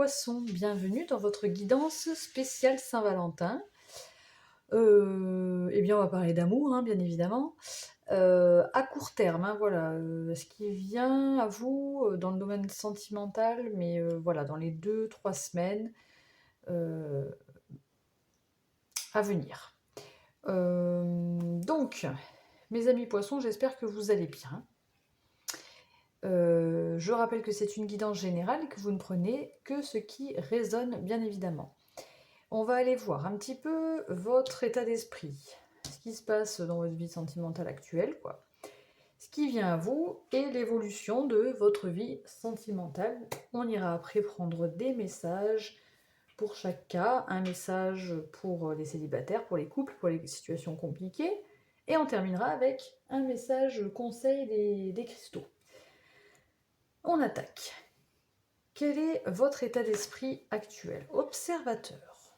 Poissons, bienvenue dans votre guidance spéciale Saint-Valentin. Eh bien, on va parler d'amour, hein, bien évidemment. À court terme, hein, voilà, ce qui vient à vous dans le domaine sentimental, mais voilà, dans les 2, 3 semaines euh, à venir. Donc, mes amis poissons, j'espère que vous allez bien. Je rappelle que c'est une guidance générale et que vous ne prenez que ce qui résonne, bien évidemment. On va aller voir un petit peu votre état d'esprit, ce qui se passe dans votre vie sentimentale actuelle, quoi. Ce qui vient à vous et l'évolution de votre vie sentimentale. On ira après prendre des messages pour chaque cas, un message pour les célibataires, pour les couples, pour les situations compliquées, et on terminera avec un message conseil des cristaux. On attaque. Quel est votre état d'esprit actuel? Observateur.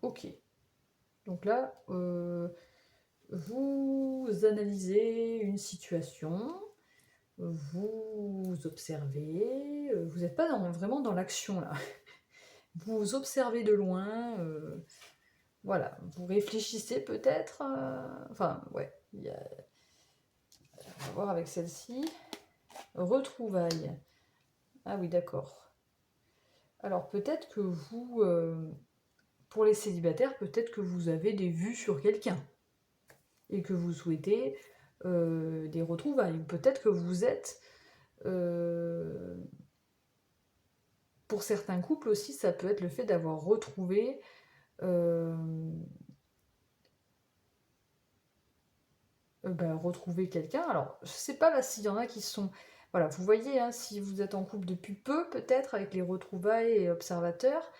Ok. Donc là, vous analysez une situation, vous observez, vous n'êtes pas vraiment dans l'action là. Vous observez de loin, voilà, vous réfléchissez peut-être, enfin ouais, on va voir avec celle-ci. Retrouvailles. Ah oui, d'accord. Alors peut-être que vous, pour les célibataires, peut-être que vous avez des vues sur quelqu'un et que vous souhaitez des retrouvailles. Peut-être que vous êtes... pour certains couples aussi, ça peut être le fait d'avoir retrouvé retrouver quelqu'un. Alors, je sais pas là s'il y en a qui sont... Voilà, vous voyez, hein, si vous êtes en couple depuis peu, peut-être, avec les retrouvailles et observateurs,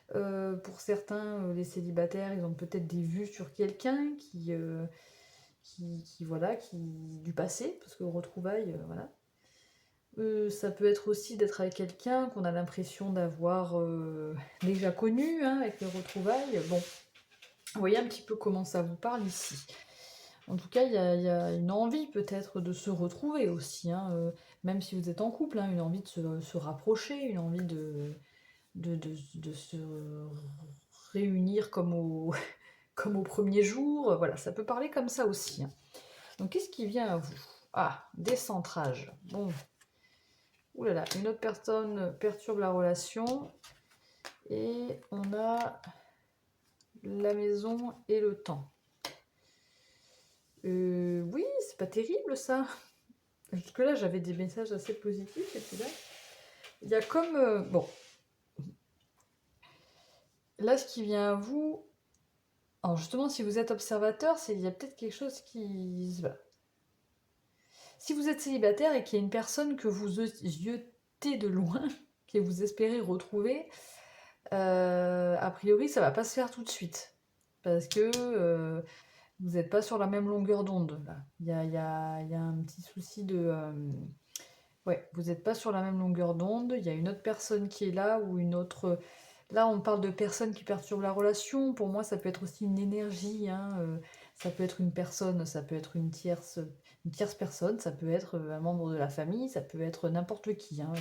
pour certains, les célibataires, ils ont peut-être des vues sur quelqu'un voilà, du passé, parce que retrouvailles, voilà. Ça peut être aussi d'être avec quelqu'un qu'on a l'impression d'avoir déjà connu, hein, avec les retrouvailles. Bon, vous voyez un petit peu comment ça vous parle ici. En tout cas, il y a une envie peut-être de se retrouver aussi, hein, même si vous êtes en couple, hein, une envie de se rapprocher, une envie de se réunir comme au premier jour. Voilà, ça peut parler comme ça aussi, hein. Donc, qu'est-ce qui vient à vous? Ah, décentrage. Bon. Ouh là là, une autre personne perturbe la relation. Et on a la maison et le temps. Oui, c'est pas terrible ça. Jusque-là, j'avais des messages assez positifs. Et puis là, il y a comme... bon. Là, ce qui vient à vous... Alors justement, si vous êtes observateur, il y a peut-être quelque chose qui... Voilà. Si vous êtes célibataire et qu'il y a une personne que vous yotez de loin, que vous espérez retrouver, a priori, ça va pas se faire tout de suite. Parce que vous n'êtes pas sur la même longueur d'onde. Là. Il y a un petit souci de... ouais, vous n'êtes pas sur la même longueur d'onde. Il y a une autre personne qui est là ou une autre... Là, on parle de personnes qui perturbent la relation. Pour moi, ça peut être aussi une énergie, hein. Ça peut être une personne, ça peut être une tierce personne, ça peut être un membre de la famille, ça peut être n'importe qui, hein.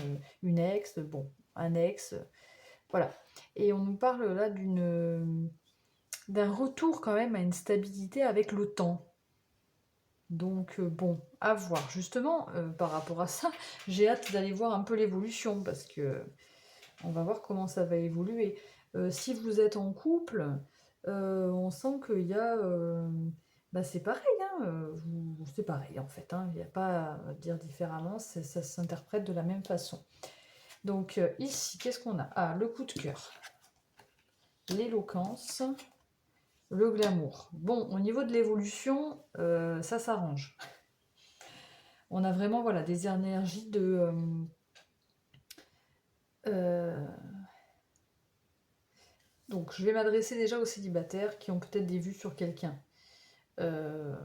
Une ex, bon, un ex, voilà. Et on nous parle là d'un retour quand même à une stabilité avec le temps. Donc bon, à voir. Justement, par rapport à ça, j'ai hâte d'aller voir un peu l'évolution parce que on va voir comment ça va évoluer. Si vous êtes en couple, on sent qu'il y a... c'est pareil, hein, c'est pareil en fait, hein, il n'y a pas à dire différemment, ça s'interprète de la même façon. Donc ici, qu'est-ce qu'on a? Ah, le coup de cœur, l'éloquence, le glamour. Bon, au niveau de l'évolution, ça s'arrange. On a vraiment voilà, des énergies de... donc, je vais m'adresser déjà aux célibataires qui ont peut-être des vues sur quelqu'un. Il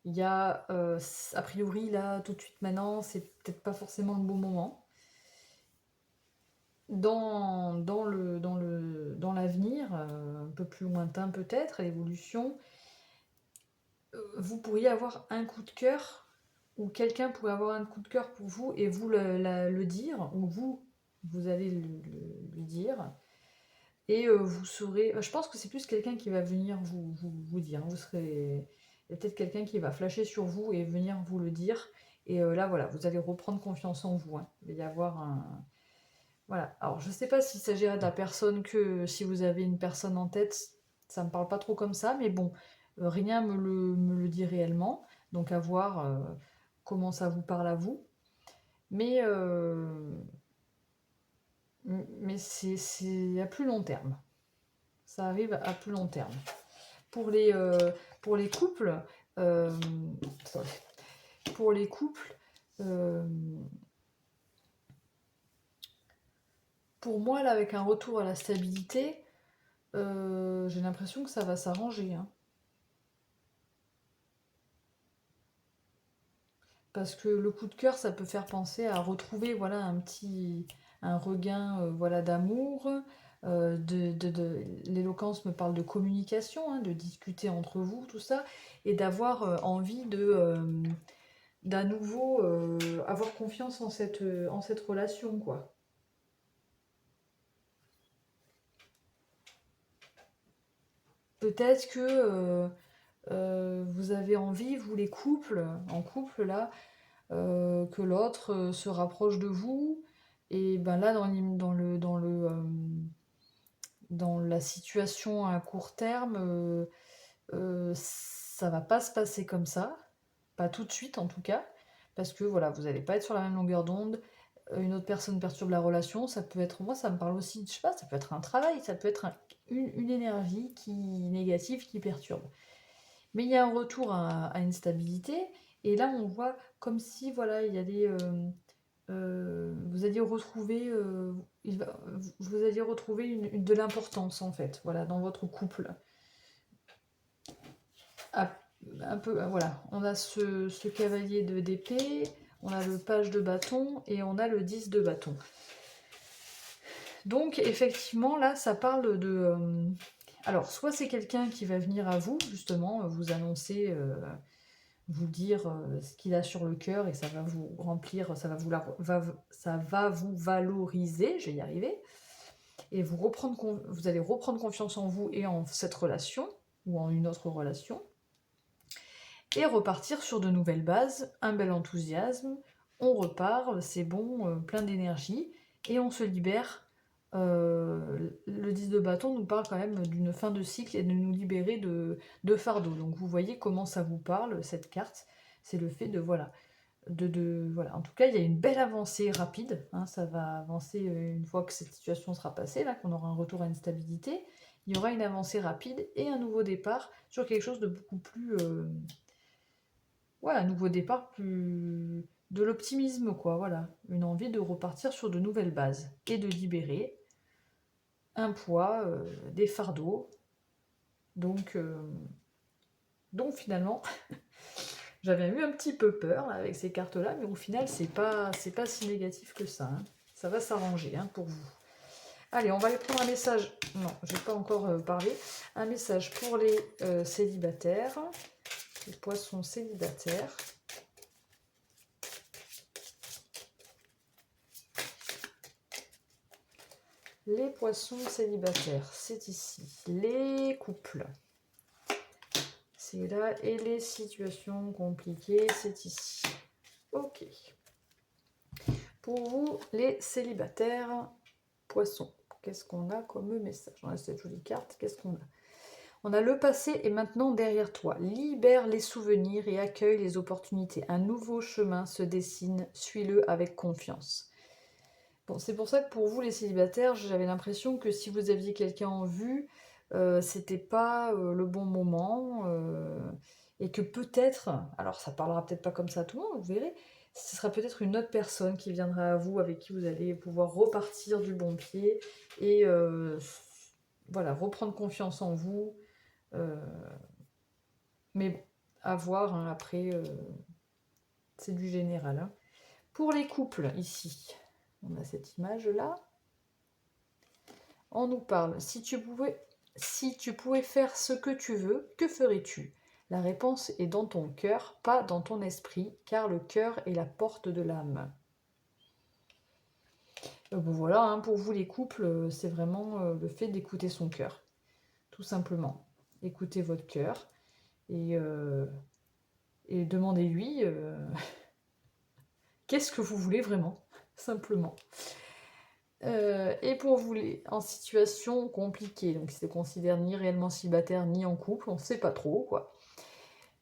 y a, a priori, là, tout de suite maintenant, c'est peut-être pas forcément le bon moment. Dans l'avenir, un peu plus lointain peut-être, l'évolution, vous pourriez avoir un coup de cœur, ou quelqu'un pourrait avoir un coup de cœur pour vous et vous le dire, ou vous Vous allez lui dire. Et vous saurez... je pense que c'est plus quelqu'un qui va venir vous dire. Vous serez... Il y a peut-être quelqu'un qui va flasher sur vous et venir vous le dire. Et là, voilà, vous allez reprendre confiance en vous. Hein. Il va y avoir un... Voilà. Alors, je ne sais pas s'il s'agira de la personne que... Si vous avez une personne en tête, ça ne me parle pas trop comme ça. Mais bon, rien me le dit réellement. Donc, à voir comment ça vous parle à vous. Mais c'est à plus long terme. Ça arrive à plus long terme. Pour les couples, euh, pour les couples, pour moi, là, avec un retour à la stabilité, j'ai l'impression que ça va s'arranger. Hein. Parce que le coup de cœur, ça peut faire penser à retrouver voilà, un regain voilà, d'amour. L'éloquence me parle de communication, hein, de discuter entre vous, tout ça, et d'avoir envie d'à nouveau avoir confiance en cette relation, quoi. Peut-être que vous avez envie, vous les couples, en couple là, que l'autre se rapproche de vous. Et ben là, dans la situation à court terme, ça va pas se passer comme ça. Pas tout de suite en tout cas. Parce que voilà, vous n'allez pas être sur la même longueur d'onde. Une autre personne perturbe la relation. Ça peut être, moi ça me parle aussi, je sais pas, ça peut être un travail, ça peut être une énergie négative qui perturbe. Mais il y a un retour à une stabilité. Et là, on voit comme si, voilà, il y a vous alliez retrouver, vous alliez retrouver de l'importance, en fait, voilà, dans votre couple. Ah, un peu, voilà. On a ce cavalier d'épée, on a le page de bâton et on a le 10 de bâton. Donc, effectivement, là, ça parle de... alors, soit c'est quelqu'un qui va venir à vous, justement, vous annoncer, vous dire ce qu'il a sur le cœur et ça va vous remplir, ça va vous valoriser, je vais y arriver, et vous allez reprendre confiance en vous et en cette relation, ou en une autre relation, et repartir sur de nouvelles bases, un bel enthousiasme, on repart, c'est bon, plein d'énergie, et on se libère. Le 10 de bâton nous parle quand même d'une fin de cycle et de nous libérer de fardeau. Donc vous voyez comment ça vous parle, cette carte. C'est le fait de, voilà, voilà. En tout cas, il y a une belle avancée rapide. Hein, ça va avancer une fois que cette situation sera passée, là, qu'on aura un retour à une stabilité. Il y aura une avancée rapide et un nouveau départ sur quelque chose de beaucoup plus... ouais, un nouveau départ plus... de l'optimisme, quoi, voilà. Une envie de repartir sur de nouvelles bases et de libérer un poids, des fardeaux. Donc finalement, j'avais eu un petit peu peur là, avec ces cartes-là, mais au final, c'est pas si négatif que ça. Hein. Ça va s'arranger hein, pour vous. Allez, on va aller prendre un message. Non, je n'ai pas encore parlé. Un message pour les célibataires. Les poissons célibataires. Les poissons célibataires, c'est ici. Les couples. C'est là. Et les situations compliquées, c'est ici. Ok. Pour vous, les célibataires, poissons, qu'est-ce qu'on a comme message? On a cette jolie carte, qu'est-ce qu'on a? On a le passé est maintenant derrière toi. Libère les souvenirs et accueille les opportunités. Un nouveau chemin se dessine, suis-le avec confiance. Bon, c'est pour ça que pour vous, les célibataires, j'avais l'impression que si vous aviez quelqu'un en vue, c'était pas le bon moment. Et que peut-être, alors ça parlera peut-être pas comme ça à tout le monde, vous verrez, ce sera peut-être une autre personne qui viendra à vous, avec qui vous allez pouvoir repartir du bon pied et voilà, reprendre confiance en vous. Mais bon, à voir hein, après, c'est du général. Hein. Pour les couples, ici, on a cette image-là. On nous parle, si tu pouvais faire ce que tu veux, que ferais-tu? La réponse est dans ton cœur, pas dans ton esprit, car le cœur est la porte de l'âme. Bon, voilà, hein, pour vous les couples, c'est vraiment le fait d'écouter son cœur, tout simplement. Écoutez votre cœur et demandez-lui qu'est-ce que vous voulez vraiment, simplement. Et pour vous en situation compliquée, donc il se considère ni réellement célibataire ni en couple, on ne sait pas trop quoi.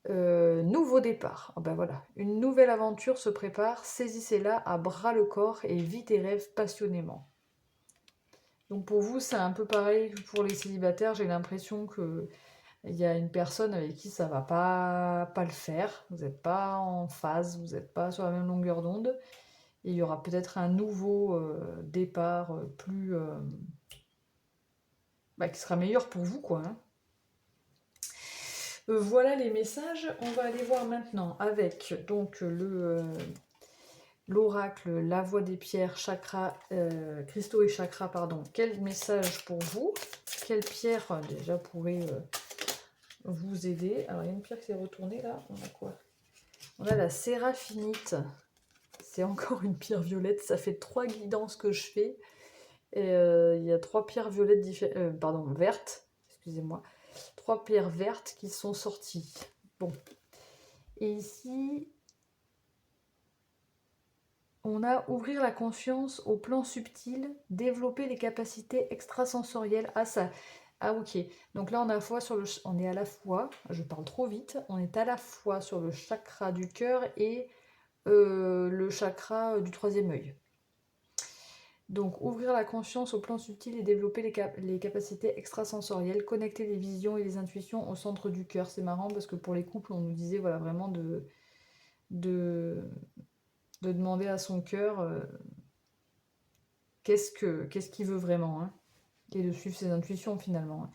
Nouveau départ, ah ben voilà, une nouvelle aventure se prépare, saisissez-la à bras le corps et vivez tes rêves passionnément. Donc pour vous c'est un peu pareil que pour les célibataires, j'ai l'impression que il y a une personne avec qui ça va pas le faire, vous n'êtes pas en phase, vous n'êtes pas sur la même longueur d'onde. Et il y aura peut-être un nouveau départ qui sera meilleur pour vous, quoi. Hein. Voilà les messages. On va aller voir maintenant avec donc l'oracle, la voix des pierres, chakra, cristaux et chakras, pardon. Quel message pour vous? Quelle pierre déjà pourrait vous aider? Alors il y a une pierre qui s'est retournée là. On a quoi? On a la séraphinite. C'est encore une pierre violette. Ça fait 3 guidances que je fais. Et il y a 3 pierres violettes vertes, excusez-moi. 3 pierres vertes qui sont sorties. Bon. Et ici, on a ouvrir la conscience au plan subtil, développer les capacités extrasensorielles. Ah ça. Ah ok. Donc là on est à la fois, je parle trop vite, on est à la fois sur le chakra du cœur et le chakra du 3e œil. Donc, ouvrir la conscience au plan subtil et développer les capacités extrasensorielles, connecter les visions et les intuitions au centre du cœur. C'est marrant parce que pour les couples, on nous disait voilà, vraiment de demander à son cœur qu'est-ce qu'il veut vraiment, hein, et de suivre ses intuitions finalement. Hein.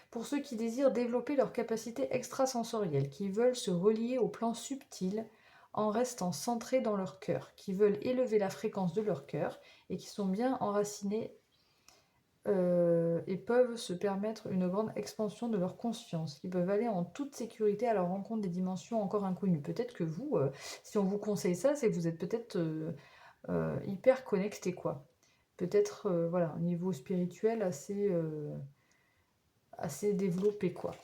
Pour ceux qui désirent développer leurs capacités extrasensorielles, qui veulent se relier au plan subtil en restant centrés dans leur cœur, qui veulent élever la fréquence de leur cœur et qui sont bien enracinés et peuvent se permettre une grande expansion de leur conscience, qui peuvent aller en toute sécurité à la rencontre des dimensions encore inconnues. Peut-être que vous, si on vous conseille ça, c'est que vous êtes peut-être hyper connecté, quoi. Peut-être, voilà, un niveau spirituel assez développé, quoi.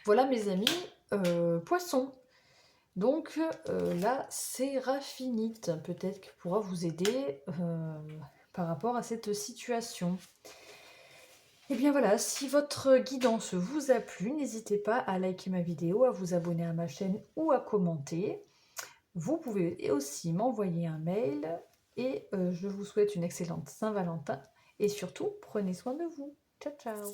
Voilà, mes amis, poissons. Donc, la séraphinite, peut-être qu'elle pourra vous aider par rapport à cette situation. Et bien voilà, si votre guidance vous a plu, n'hésitez pas à liker ma vidéo, à vous abonner à ma chaîne ou à commenter. Vous pouvez aussi m'envoyer un mail et je vous souhaite une excellente Saint-Valentin. Et surtout, prenez soin de vous. Ciao, ciao!